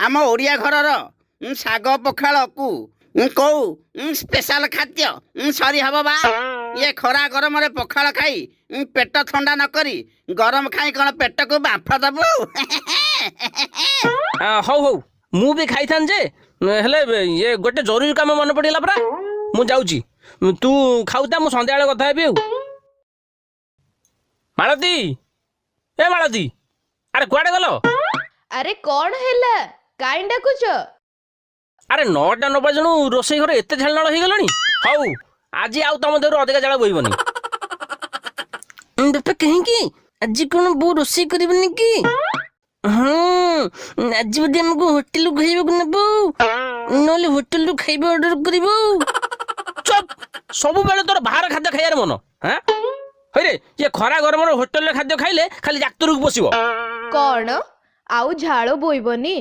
आम ओडिया घरर शाग पखाळकू कौ स्पेशल खाद्य सरी हब बा ये खरा गरम रे पखाळ खाई पेट थंडा न करी गरम खाई कौन पेट को बांफ दबु हौ हौ मु भी खाई थान जे हेले ये गोटे जरूरी काम मन पड़िला परा मु जाउची तू खाउता मु संध्या बेले कथा हेबी मालती ए मालती अरे कुआडे गलो अरे कौन हैला काई डाकुछ अरे 9टा 9 बजणु रोसई घर एते झालनाळ हे गलणी हौ आज आउ तम देर अधिक झाल बोइबनी बापा कहीं की आज कोन बो रोसई करबनी की आज बदे हमको होटल खाइबा को नबो नले होटल खाइबा ऑर्डर करबो चुप सब बेले तोर बाहर खाद्य खाइयार मन हां हरे ये खरा गरम होटल रे खाद्य खाइले खाली जाक्तुरु बसिबो कौन आउ झाड़ बोइबनी